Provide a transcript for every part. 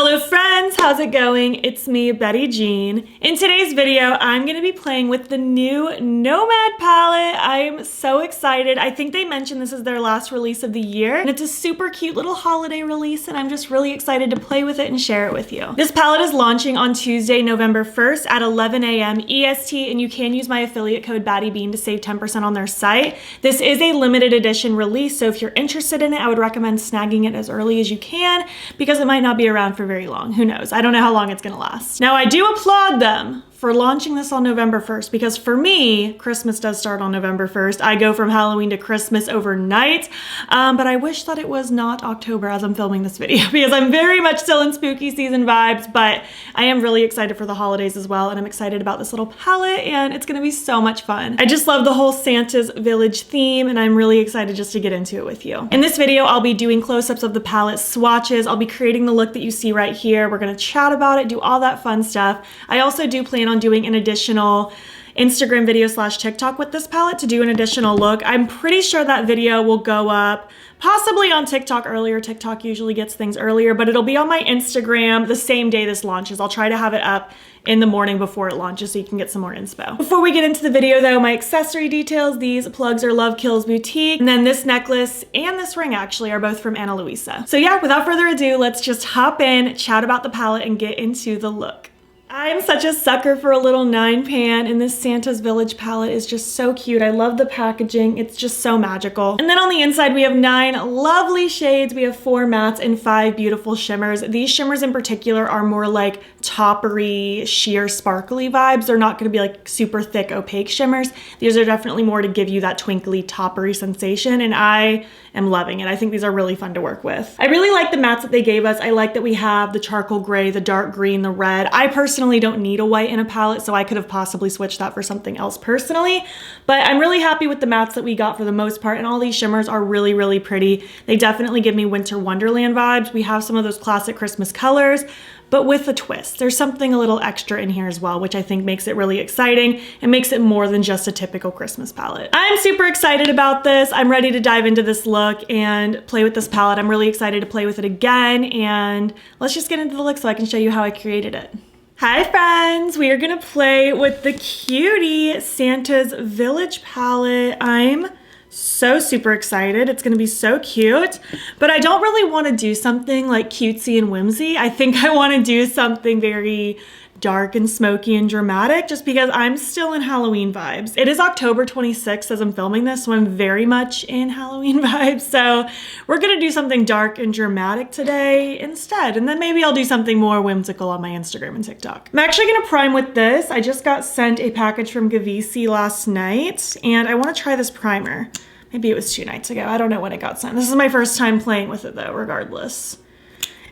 Hello friends, how's it going? It's me, Betty Jean. In today's video, I'm gonna be playing with the new Nomad palette. I'm so excited. I think they mentioned this is their last release of the year, and it's a super cute little holiday release, and I'm just really excited to play with it and share it with you. This palette is launching on Tuesday, November 1st at 11 a.m. EST, and you can use my affiliate code battybean to save 10% on their site. This is a limited edition release, so if you're interested in it, I would recommend snagging it as early as you can because it might not be around for very long. Who knows? I don't know how long it's gonna last. Now, I do applaud them for launching this on November 1st because for me, Christmas does start on November 1st. I go from Halloween to Christmas overnight, but I wish that it was not October as I'm filming this video because I'm very much still in spooky season vibes, but I am really excited for the holidays as well, and I'm excited about this little palette, and it's gonna be so much fun. I just love the whole Santa's Village theme, and I'm really excited just to get into it with you. In this video, I'll be doing close-ups of the palette swatches. I'll be creating the look that you see right here. We're gonna chat about it, do all that fun stuff. I also do plan on doing an additional Instagram video / TikTok with this palette to do an additional look. I'm pretty sure that video will go up possibly on TikTok earlier. TikTok usually gets things earlier, but it'll be on my Instagram the same day this launches. I'll try to have it up in the morning before it launches so you can get some more inspo. Before we get into the video though, my accessory details, these plugs are Love Kills Boutique, and then this necklace and this ring actually are both from Ana Luisa. So yeah, without further ado, let's just hop in, chat about the palette, and get into the look. I'm such a sucker for a little 9-pan, and this Santa's Village palette is just so cute. I love the packaging. It's just so magical. And then on the inside, we have 9 lovely shades. We have 4 mattes and 5 beautiful shimmers. These shimmers in particular are more like toppery, sheer, sparkly vibes. They're not gonna be like super thick, opaque shimmers. These are definitely more to give you that twinkly, toppery sensation, and I am loving it. I think these are really fun to work with. I really like the mattes that they gave us. I like that we have the charcoal gray, the dark green, the red. I personally don't need a white in a palette, so I could have possibly switched that for something else personally, but I'm really happy with the mattes that we got for the most part, and all these shimmers are really, really pretty. They definitely give me Winter Wonderland vibes. We have some of those classic Christmas colors, but with a twist. There's something a little extra in here as well, which I think makes it really exciting and makes it more than just a typical Christmas palette. I'm super excited about this. I'm ready to dive into this look and play with this palette. I'm really excited to play with it again, and let's just get into the look so I can show you how I created it. Hi friends, we are gonna play with the cutie Santa's Village palette. I'm so super excited. It's gonna be so cute, but I don't really wanna do something like cutesy and whimsy. I think I wanna do something very dark and smoky and dramatic just because I'm still in Halloween vibes. It is October 26th as I'm filming this, so I'm very much in Halloween vibes. So we're gonna do something dark and dramatic today instead, and then maybe I'll do something more whimsical on my Instagram and TikTok. I'm actually gonna prime with this. I just got sent a package from Gainesville last night, and I wanna try this primer. Maybe it was 2 nights ago. I don't know when it got sent. This is my first time playing with it though, regardless.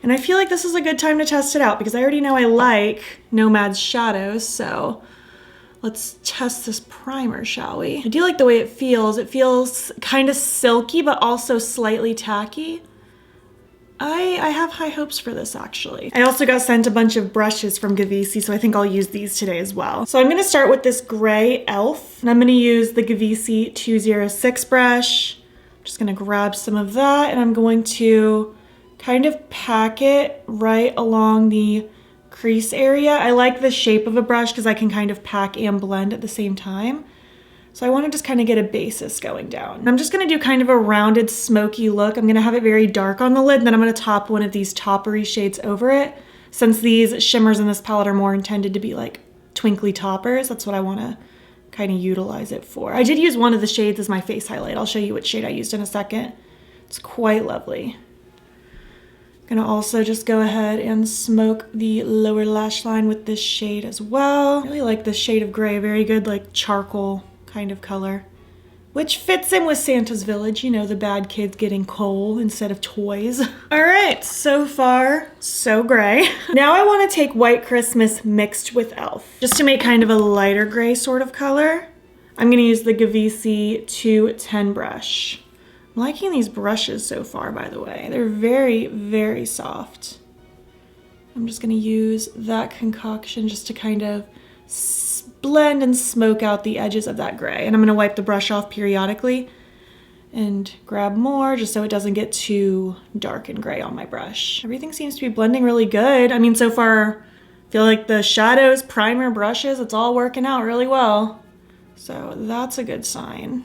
And I feel like this is a good time to test it out because I already know I like Nomad's shadows, so let's test this primer, shall we? I do like the way it feels. It feels kind of silky, but also slightly tacky. I have high hopes for this, actually. I also got sent a bunch of brushes from Gainesville, so I think I'll use these today as well. So I'm gonna start with this gray elf, and I'm gonna use the Gainesville 206 brush. I'm just gonna grab some of that, and I'm going to kind of pack it right along the crease area. I like the shape of a brush because I can kind of pack and blend at the same time. So I want to just kind of get a basis going down. I'm just going to do kind of a rounded smoky look. I'm going to have it very dark on the lid, and then I'm going to top one of these toppery shades over it. Since these shimmers in this palette are more intended to be like twinkly toppers, that's what I want to kind of utilize it for. I did use one of the shades as my face highlight. I'll show you which shade I used in a second. It's quite lovely. Gonna also just go ahead and smoke the lower lash line with this shade as well. I really like this shade of gray, very good like charcoal kind of color, which fits in with Santa's Village, you know, the bad kids getting coal instead of toys. All right, so far, so gray. Now I wanna take White Christmas mixed with Elf, just to make kind of a lighter gray sort of color. I'm gonna use the Gainesville 210 brush. I'm liking these brushes so far, by the way. They're very, very soft. I'm just gonna use that concoction just to kind of blend and smoke out the edges of that gray. And I'm gonna wipe the brush off periodically. and grab more just so it doesn't get too dark and gray on my brush. Everything seems to be blending really good. I mean, so far, I feel like the shadows, primer, brushes, it's all working out really well. So that's a good sign.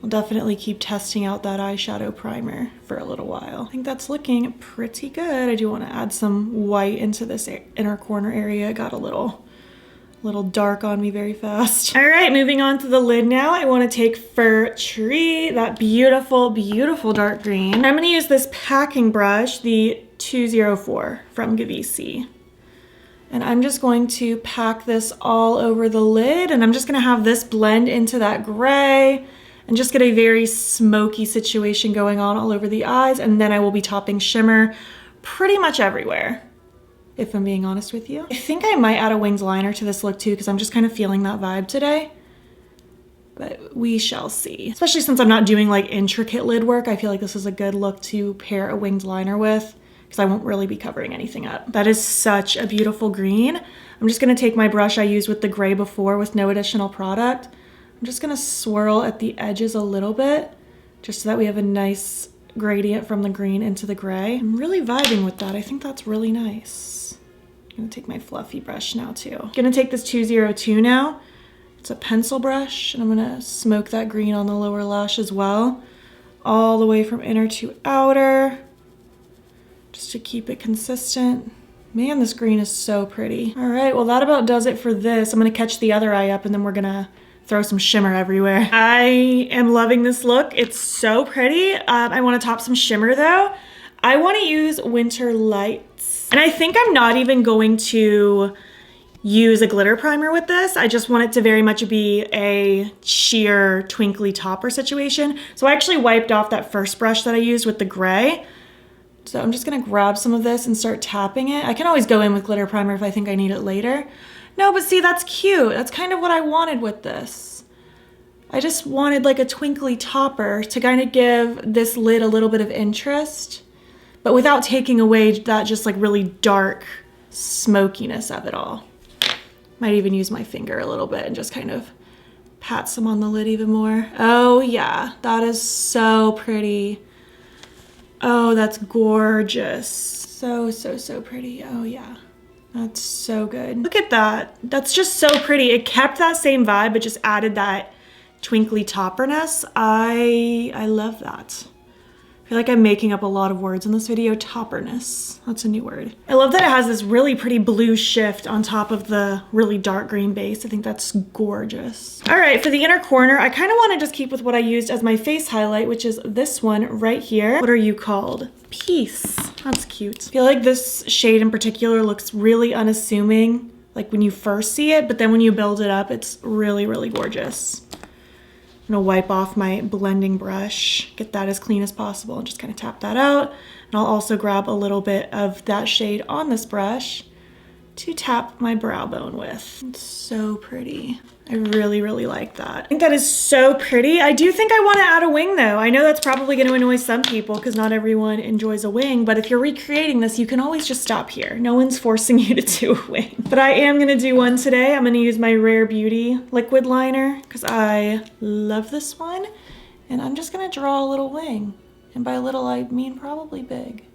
I'll definitely keep testing out that eyeshadow primer for a little while. I think that's looking pretty good. I do want to add some white into this inner corner area. It got a little dark on me very fast. All right, moving on to the lid now. I want to take Fir Tree, that beautiful, beautiful dark green. I'm going to use this packing brush, the 204 from Gainesville. And I'm just going to pack this all over the lid, and I'm just going to have this blend into that gray and just get a very smoky situation going on all over the eyes. And then I will be topping shimmer pretty much everywhere, if I'm being honest with you. I think I might add a wings liner to this look too, because I'm just kind of feeling that vibe today. But we shall see. Especially since I'm not doing like intricate lid work, I feel like this is a good look to pair a winged liner with, because I won't really be covering anything up. That is such a beautiful green. I'm just gonna take my brush I used with the gray before with no additional product. I'm just gonna swirl at the edges a little bit, just so that we have a nice gradient from the green into the gray. I'm really vibing with that. I think that's really nice. I'm gonna take my fluffy brush now too. I'm gonna take this 202 now. It's a pencil brush, and I'm gonna smoke that green on the lower lash as well, all the way from inner to outer, just to keep it consistent. Man, this green is so pretty. All right, well that about does it for this. I'm gonna catch the other eye up, and then we're gonna throw some shimmer everywhere. I am loving this look. It's so pretty. I want to top some shimmer though. I want to use Winter Lights. And I think I'm not even going to use a glitter primer with this. I just want it to very much be a sheer twinkly topper situation. So I actually wiped off that first brush that I used with the gray. So I'm just gonna grab some of this and start tapping it. I can always go in with glitter primer if I think I need it later. No, but see, that's cute. That's kind of what I wanted with this. I just wanted like a twinkly topper to kind of give this lid a little bit of interest, but without taking away that just like really dark smokiness of it all. Might even use my finger a little bit and just kind of pat some on the lid even more. Oh yeah, that is so pretty. Oh, that's gorgeous. So, so, so pretty. Oh yeah. That's so good. Look at that. That's just so pretty. It kept that same vibe, but just added that twinkly topperness. I love that. I feel like I'm making up a lot of words in this video. Topperness. That's a new word. I love that it has this really pretty blue shift on top of the really dark green base. I think that's gorgeous. All right, for the inner corner, I kind of want to just keep with what I used as my face highlight, which is this one right here. What are you called? Peace. That's cute. I feel like this shade in particular looks really unassuming, like when you first see it, but then when you build it up, it's really, really gorgeous. I'm gonna wipe off my blending brush, get that as clean as possible, and just kind of tap that out. And I'll also grab a little bit of that shade on this brush to tap my brow bone with. It's so pretty. I really, really like that. I think that is so pretty. I do think I want to add a wing though. I know that's probably going to annoy some people because not everyone enjoys a wing, but if you're recreating this, you can always just stop here. No one's forcing you to do a wing. But I am going to do one today. I'm going to use my Rare Beauty liquid liner because I love this one. And I'm just going to draw a little wing. And by little, I mean probably big.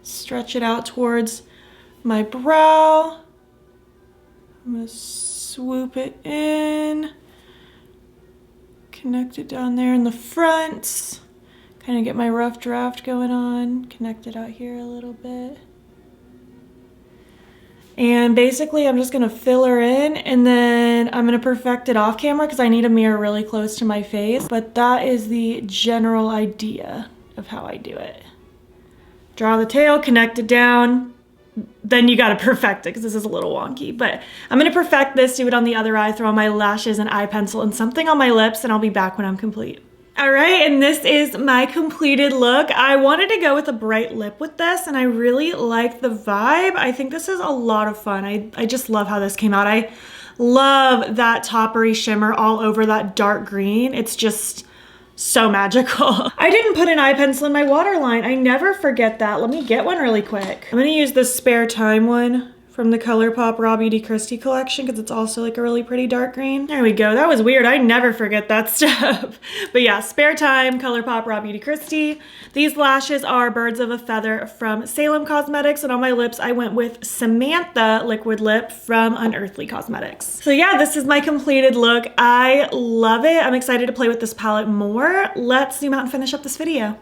Stretch it out towards my brow. I'm gonna swoop it in, connect it down there in the front, kind of get my rough draft going on, connect it out here a little bit. And basically I'm just gonna fill her in, and then I'm gonna perfect it off camera because I need a mirror really close to my face. But that is the general idea of how I do it. Draw the tail, connect it down, then you gotta perfect it because this is a little wonky. But I'm gonna perfect this, do it on the other eye, throw on my lashes and eye pencil and something on my lips, and I'll be back when I'm complete. All right, and this is my completed look. I wanted to go with a bright lip with this, and I really like the vibe. I think this is a lot of fun. I just love how this came out. I love that toppery shimmer all over that dark green. It's just so magical. I didn't put an eye pencil in my waterline. I never forget that. Let me get one really quick. I'm gonna use this Spare Time one from the Colourpop Raw Beauty Christie collection because it's also like a really pretty dark green. There we go. That was weird. I never forget that stuff. But yeah, Spare Time, Colourpop Raw Beauty Christie. These lashes are Birds of a Feather from Salem Cosmetics, and on my lips I went with Samantha Liquid Lip from Unearthly Cosmetics. So yeah, this is my completed look. I love it. I'm excited to play with this palette more. Let's zoom out and finish up this video.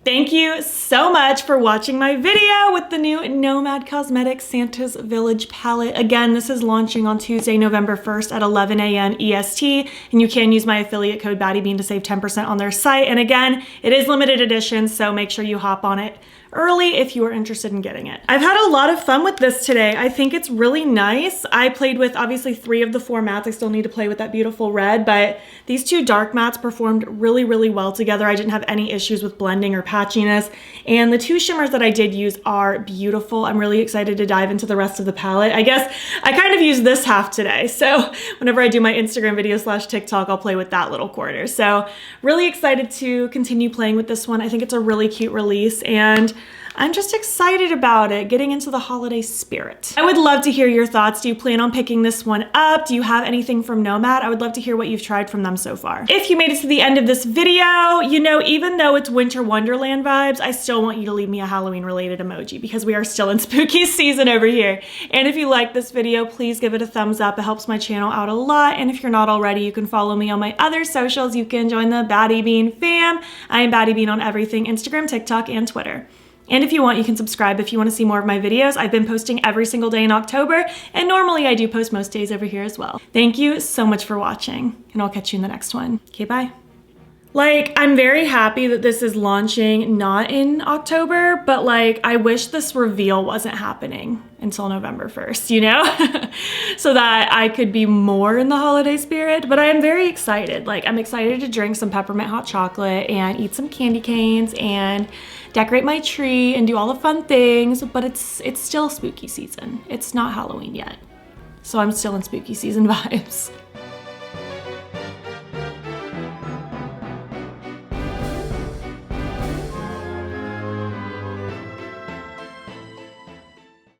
Thank you so much for watching my video with the new Nomad Cosmetics Santa's Village palette. Again, this is launching on Tuesday, November 1st at 11 a.m. EST, and you can use my affiliate code battybean to save 10% on their site. And again, it is limited edition, so make sure you hop on it early if you are interested in getting it. I've had a lot of fun with this today. I think it's really nice. I played with obviously 3 of the 4 mattes. I still need to play with that beautiful red, but these 2 dark mattes performed really, really well together. I didn't have any issues with blending or patchiness. And the 2 shimmers that I did use are beautiful. I'm really excited to dive into the rest of the palette. I guess I kind of used this half today. So whenever I do my Instagram video / TikTok, I'll play with that little quarter. So really excited to continue playing with this one. I think it's a really cute release, and I'm just excited about it, getting into the holiday spirit. I would love to hear your thoughts. Do you plan on picking this one up? Do you have anything from Nomad? I would love to hear what you've tried from them so far. If you made it to the end of this video, you know, even though it's winter wonderland vibes, I still want you to leave me a Halloween related emoji because we are still in spooky season over here. And if you like this video, please give it a thumbs up. It helps my channel out a lot. And if you're not already, you can follow me on my other socials. You can join the battybean fam. I am battybean on everything, Instagram, TikTok, and Twitter. And if you want, you can subscribe if you want to see more of my videos. I've been posting every single day in October, and normally I do post most days over here as well. Thank you so much for watching, and I'll catch you in the next one. Okay, bye. Like, I'm very happy that this is launching not in October, but like, I wish this reveal wasn't happening until November 1st, you know? So that I could be more in the holiday spirit, but I am very excited. Like, I'm excited to drink some peppermint hot chocolate and eat some candy canes and decorate my tree and do all the fun things, but it's still spooky season. It's not Halloween yet. So I'm still in spooky season vibes.